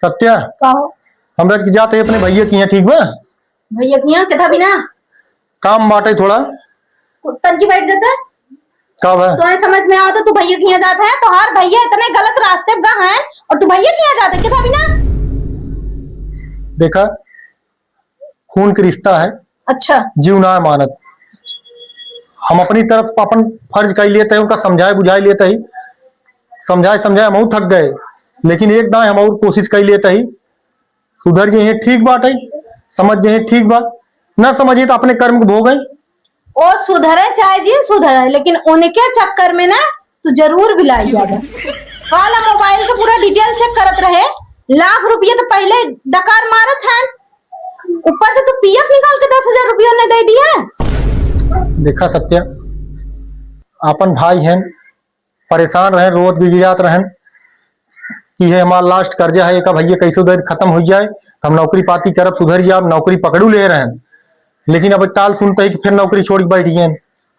सत्या कहो हमरा की जाते अपने भैया की यहाँ ठीक बा। भैया किया कथा बिना काम बाटे थोड़ा कुत्तन की बैठ जाता है। कब है तुम्हें समझ में आओ तो तू भैया किया जाता है तो हर भैया इतने गलत रास्ते पे हैं और तू भैया किया जाता है कथा बिना। देखा खून का रिश्ता है, अच्छा जीव ना मानत। हम अपनी तरफ अपन फर्ज कर लेते हैं, उनका समझाए बुझाए लेते ही, समझाए समझाए हम थक गए, लेकिन एक दाएं हम और कोशिश कर लेते ही सुधर गए हैं। ठीक बात है, समझ गए हैं ठीक बात, ना समझिए तो अपने कर्म को भोगें। और सुधरे चाहे जी सुधरे लेकिन उनके चक्कर में ना तू जरूर भिलाई जाता। काला मोबाइल का पूरा डिटेल चेक करत रहे, लाख रुपये तो पहले डकार मारत है, ऊपर से तू पीएफ निकाल के 10,000 रुपये ने दे दिया। देखा सत्या अपन भाई हैं, परेशान रहे रोज गिड़गिड़ात रहें कि है हमारा लास्ट कर्जा है, एक भैया कैसे उधर खत्म हो जाए तो हम नौकरी पाती करब सुधर जाए, नौकरी पकड़ू ले रहे हैं, लेकिन अब टाल सुनते ही कि फिर नौकरी छोड़ के बैठ गए।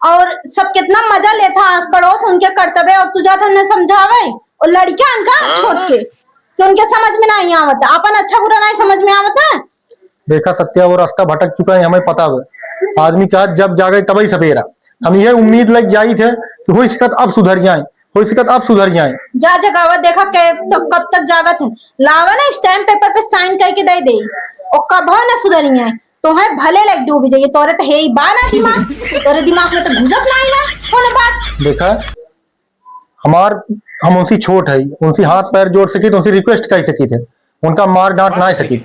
और सब कितना मजा लेता आस पड़ोस उनके कर्तव्य और तुझा तो न समझावे और लड़कियां उनका छोड़ के कि उनके समझ में नहीं आवता, अपन अच्छा बुरा नहीं समझ में आवता। देखा सत्या वो रास्ता भटक चुका है, हमें पता है। आदमी का जब जागे तभी सवेरा। हम यह उम्मीद लग जाई थे कि हो सकत अब सुधर जाए, हो सकत अब सुधर जाए। जा जगावत देखा के तो कब तक जागत है, लावा ना स्टैम्प पेपर पे साइन करके दे दे और कब हो ना सुधरी है तो है भले लग डूब जाइए। तोरे तो है ही बाना दिमाग, तोरे दिमाग में तो घुसत नहीं ना होने बात। देखा हम उनसी छोट है, उनसी हाथ पैर जोड़ सकी तो उनसी रिक्वेस्ट कर सकी थे, उनका मार डांट ना सकी।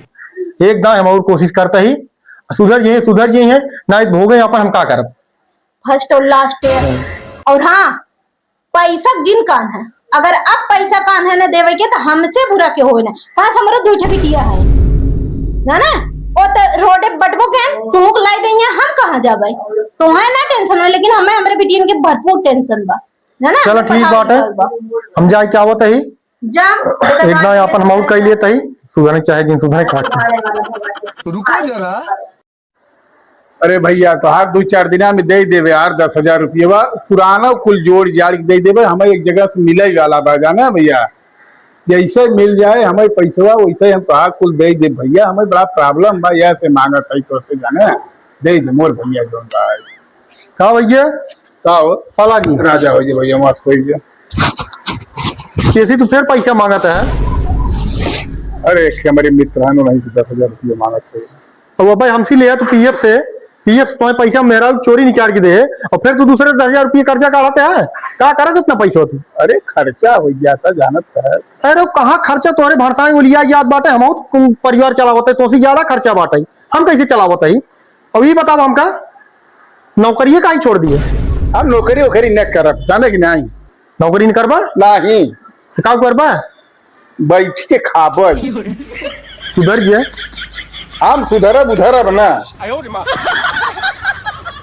एक दाएं हम और कोशिश करते ही सुधर जाइए हैं ना भोगे अपन हम का करब। फर्स्ट और लास्ट है। और हाँ पैसा जिन कान है, अगर अब पैसा कान है ना देवे के तो हमसे बुरा के हो ना पांच हमारा दूठे भी दिया है ना ओ तो रोडे बटबो के तू लाई देंगे हम कहां जाबे तो है ना टेंशन हो, लेकिन हमें हमरे बिटियन के भरपूर टेंशन बा ना। चलो ठीक बात है, हम जाए क्या होता ही जा एक दाएं अपन हम और कर लेते ही सुधरने चाहे जिन सुधरे रुको जरा। अरे भैया तो हर 2-4 दिन में दे देवे यार 10,000 रुपये बा पुराना कुल जोड़ जाड़ के दे देवे। हमें एक जगह से मिले वाला बा जाना भैया, जैसे मिल जाए हमें पैसा वैसे हम कहा कुल दे दे भैया। हमें बड़ा प्रॉब्लम बा यह से मांगत है तो से जाने दे दे मोर भैया जो का भैया का हो साला जी राजा हो जे भैया मस्त हो जे। कैसी तो फिर पैसा मांगता है। अरे हमारे मित्र हैं नहीं 10,000 रुपये मांगत है। और भाई हमसे लिया तो पीएफ से तुम्हें पैसा मेरा चोरी निकाल के दे और फिर तू दूसरे 10,000 रुपये कर्जा काढ़ाते है, क्या करा इतना पैसा तू। अरे खर्चा हो जाता जानत है। अरे कहाँ खर्चा तुम्हारे भरसाई लिया याद बाटे, हम परिवार चलावते तो ज्यादा खर्चा बाटे, हम कैसे चलावते ही। अब ये बताओ हमका नौकरी का ही छोड़ दिए। हम नौकरी वोकरी न करब जाने की नहीं, नौकरी नहीं करबा नहीं का करबा बैठ के खाबल सुधर जाए। हम सुधरब उधरब ना।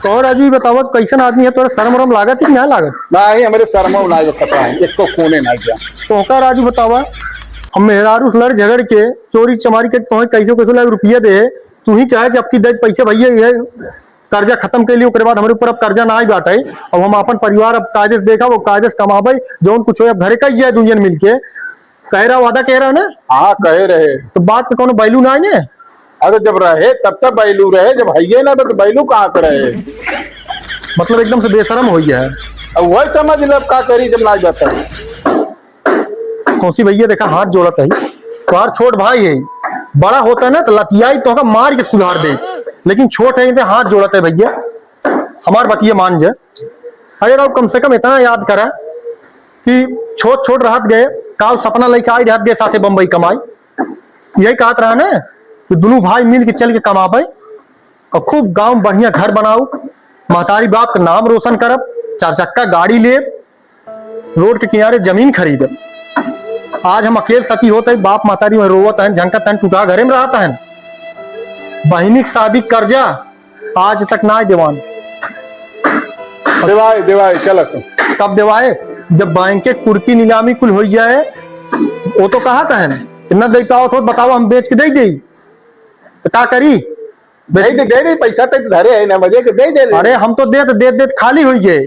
तो राजू बताओ कैसन आदमी है, तोरा शर्म वरम लागत है ना लागत। नहीं हमारे शर्मा ना जो पता है एक तो कोने ना गया तो का राजू बतावा हम मेहरारू लड़ झगड़ के चोरी चमारी के तुम्हें कैसे कैसे लाख रुपया दे, तू ही क्या है कि अब की देख पैसे भैया ये कर्जा खत्म के लिए उसके बाद हमारे ऊपर अब कर्जा ना ही बाटे। अब हम अपन परिवार अब कायदे से देखा वो कायदे से कमाबे जो कुछ हो अब घरे कही जाए दुनिया मिलके कह रहा वादा कह रहा ना। हाँ कहे रहे तो बात का कोनो बैलू ना है। अरे जब रहे तब तक बैलू रहे, जब है ना तो बैलू कहाँ से रहे। मतलब एकदम से बेशरम हो गया है। अब वही समझ लो का करी जब ना जाता है। कौसी भैया देखा हाथ जोड़ता है, तुम्हार छोट भाई है, बड़ा होता है ना तो लतियाई तो मार के सुधार दे, लेकिन छोट है हाथ जोड़ता है भैया हमार बतिया मान जाए। अरे राव कम से कम इतना याद करा कि छोट छोट राहत गए काल सपना लेके आई राहत गए साथे बम्बई कमाई, यही कहत रहा ना कि दोनों भाई मिल के चल के कमाबे और खूब गांव बढ़िया घर बनाऊ, महतारी बाप का नाम रोशन करब, 4 चक्का गाड़ी ले, रोड के किनारे जमीन खरीद। आज हम अकेले सती होते बाप महतारी में रोवत है, झंकत है, टूटा घरे में रहता है। बहनी की शादी कर्जा आज तक ना देवान। देवाए देवाए चल कब देवाए जब बैंक के कुर्की नीलामी कुल हो जाए, वो तो कहा था है इतना दे पाओ तो बताओ हम बेच के दे दी तो क्या करी। दे दे पैसा तक धरे है ना मजे के दे दे। अरे हम तो दे खाली हो गए,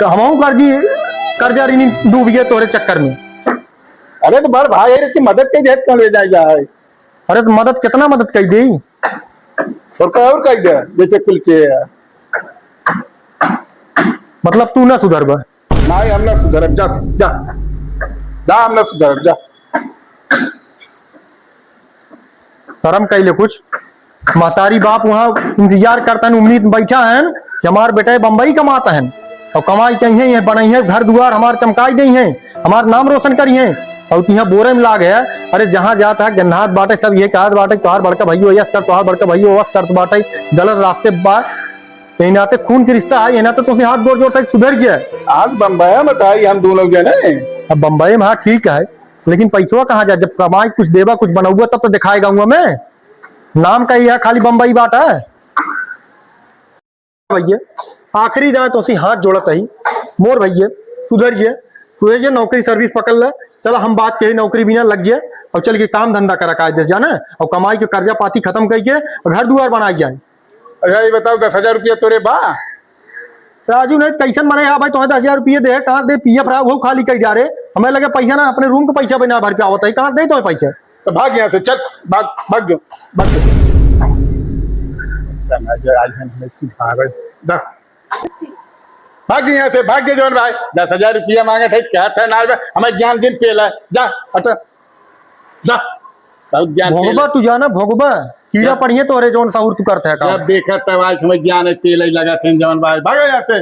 हम कर्जा ऋणी डूब गए तोरे चक्कर में। अरे तो बड़ भाई है, मदद के देत कर ले जाएगा है। अरे तो मदद कितना मदद कर दी? और क्या और कह दे जैसे कुल के मतलब तू ना सुधर बा? नहीं हम ना सुधर, जा जा जा, हम ना सुधर जा। शर्म कैले कुछ। महतारी बाप वहाँ इंतजार करता है, उम्मीद में बैठा है कि हमार बेटा बम्बई कमाता है और कमाई कहीं है, बनाई है, घर दुआर हमार चमकाई गई है, हमार नाम रोशन करी है। और यहाँ बोरे में लाग है। अरे जहाँ जाता है गन्नाथ बाटे सब ये कहा बाटे तोहार बड़का भाई यस कर, तोहार बड़का भाई वस कर बाटे, गलत रास्ते बात। यही नाते खून के रिश्ता है, यही नाते तुमसे हाथ जोड़ जोड़ता है सुधर जाए। आज बम्बई बताई हम दोनों जने। अब बम्बई में हाँ ठीक है, लेकिन पैसवा कहाँ जाए? जब कमाई कुछ देवा कुछ बनाऊंगा तब तो दिखाएगा मैं। नाम का ही है खाली बम्बई बात है भैया। आखिरी दाएं तो हाथ जोड़त ही मोर भैया, सुधरिए नौकरी सर्विस पकड़ ले। चला हम बात कही नौकरी बिना लग जाए और चल के काम धंधा करा कायदे से जाना और कमाई के कर्जा पाती खत्म करके और घर दुआर बनाई जाए। अच्छा ये बताओ 10,000 रुपया तोरे बा? राजू ने कैसन मरे भाई तुम्हें 10,000 रुपये दे, कहाँ से दे? पीएफ रहा वो खाली कर जा रहे, हमें लगे पैसा ना अपने रूम का पैसा बना भर के आवता है, कहाँ से दे तुम्हें पैसे? तो भाग यहाँ से, चल भाग भाग जाओ भाग भाग यहाँ से, भाग जौन भाई। 10,000 रुपया मांगे थे, क्या था ना हमें ज्ञान दिन पेला जा हट जा। भोगबा तू जाना, भोगबा कीड़ा पढ़िए तो अरे जौन साउर तू करता है जब देखा तब आज हमें ज्ञान पेला लगा थे जौन भाई, भागो यहाँ से।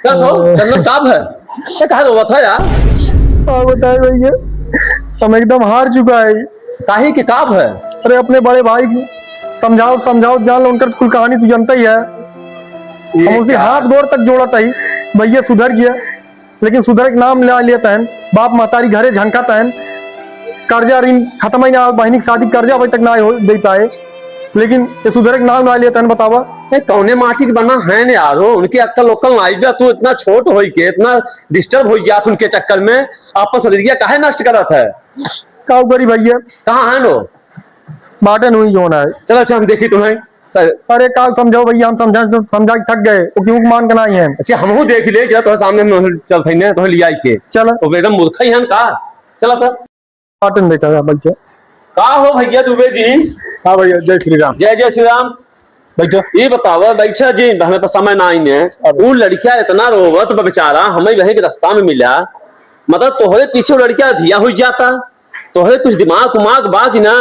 चंदन काब है क्या कहा हुआ था यार? हाँ बताए भैया, हम एकदम हार चुका है। काहे के काब है? अरे अपने बड़े भाई की समझाओ जान लो, उनका कुल कहानी तू जानता ही है। हम उसे हाथ गोर तक जोड़ता ही भैया सुधर गया, लेकिन सुधर के नाम ले लेता है। बाप महतारी घरे झनकाता है, कर्जा ऋण खत्म ही ना, बहनी की शादी कर्जा अभी तक ना दे पाए, लेकिन ये सुधर के नाम ले लेता है। बतावा कौने माटी के बना है न यारो, उनकी अक्कल लोकल आई गया। तू इतना छोट हो के इतना डिस्टर्ब हो गया उनके चक्कर में, आपस जिंदगी काहे नष्ट करत है? का करी भैया, कहाँ है लो बाटन हुई होना है। चलो अच्छा हम देखी तुम्हें। अरे का समझाओ भैया, हम समझा थक गए, वो क्यों मान के नहीं है। अच्छा हमहू देख ले, चल तो सामने चल थे तो लिया के चलो तो एकदम मूर्ख ही है का। चलो तो बाटन देखा भैया। का हो भैया दुबे जी? हाँ भैया, जय श्री राम। जय श्री राम। बैठो। ये बताओ बैठा जी, हमें तो समय ना ही है। वो लड़किया इतना रोवत बेचारा, हमें वही के रास्ता में मिला। मतलब तोहरे पीछे लड़किया धिया हो जाता, तोहरे कुछ दिमाग उमाग बात ही ना।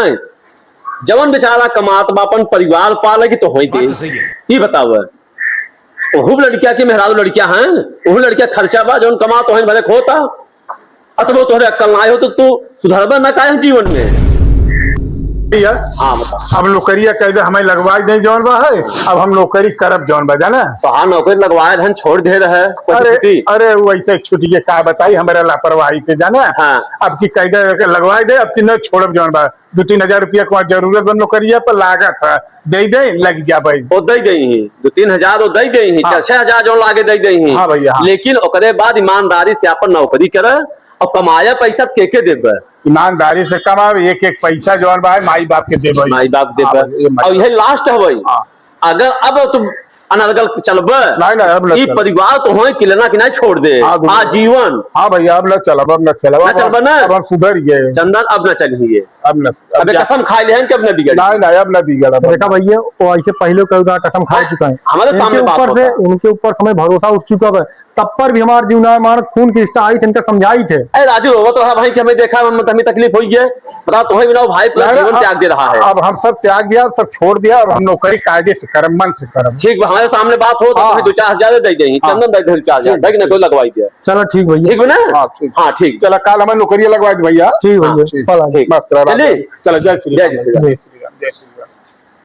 जवन बेचारा कमात बापन परिवार पाले की तो हो ये बताओ ओहू लड़किया के मेहरारू लड़किया हैं, ओहू लड़किया खर्चा बा जौन कमा तो भले खोता। अतः तोहरे अक्कल ना हो तो तू सुधरबा ना काहे जीवन में? हाँ बताओ। अब नौकरिया कह दे हमें लगवा दें जौन बा है, अब हम नौकरी करब जौन बा जाना। तो हाँ नौकरी लगवाए धन छोड़ दे रहे। अरे वैसे छुट्टी के का बताई हमारा लापरवाही से जाना। हाँ। अब की कह दे लगवा दे, अब की न छोड़ब जौन बा। 2-3 हजार रुपया को जरूरत बन नौकरिया पर लागत है, दे लग गया भाई। वो दे गई ही 2-3 हजार वो दे गई ही। 4-6 हजार जो लागे दे गई ही। हाँ भैया। लेकिन ओकरे बाद ईमानदारी से अपन नौकरी करे और कमाया पैसा के देबे। ईमानदारी से कमाओ, एक एक पैसा जौन बा माई बाप के देबे। माई बाप देबे और यही लास्ट है भाई। अगर अब तुम अनर्गल चलब नहीं परिवार तो हो किलना कि नहीं छोड़ दे आजीवन। हाँ भैया अब न चलब, अब न चलब, अब हम सुधर गए चंदन, अब न चलिए, अब अब कसम खा ले हैं कि अब न बिगड़। नहीं अब न बिगड़। देखा भैया वो ऐसे पहले कई कसम खा चुका है हमारे सामने। ऊपर से इनके ऊपर समय भरोसा उठ चुका है, तब पर भी हमारे जीवना मानत खून की रिश्ता आई थे, इनका समझाई थे। अरे राजू वो तो भाई कि हमें देखा हमें तकलीफ हुई है, बताओ तुम्हें बिना भाई पूरा जीवन त्याग दे रहा है। अब हम सब त्याग दिया, सब छोड़ दिया, अब हम नौकरी कायदे से करम, मन से करम। ठीक हमारे सामने बात हो तो 2-4 हजार दे देंगे। चंदन दे 4 हजार कोई लगवाई दिया। चलो ठीक भैया, ठीक है ना? हाँ ठीक। चलो कल हमें नौकरी लगवा दे भैया। ठीक भैया, मस्त रहा। चलो जय श्री राम। जय श्री राम। जय श्री राम।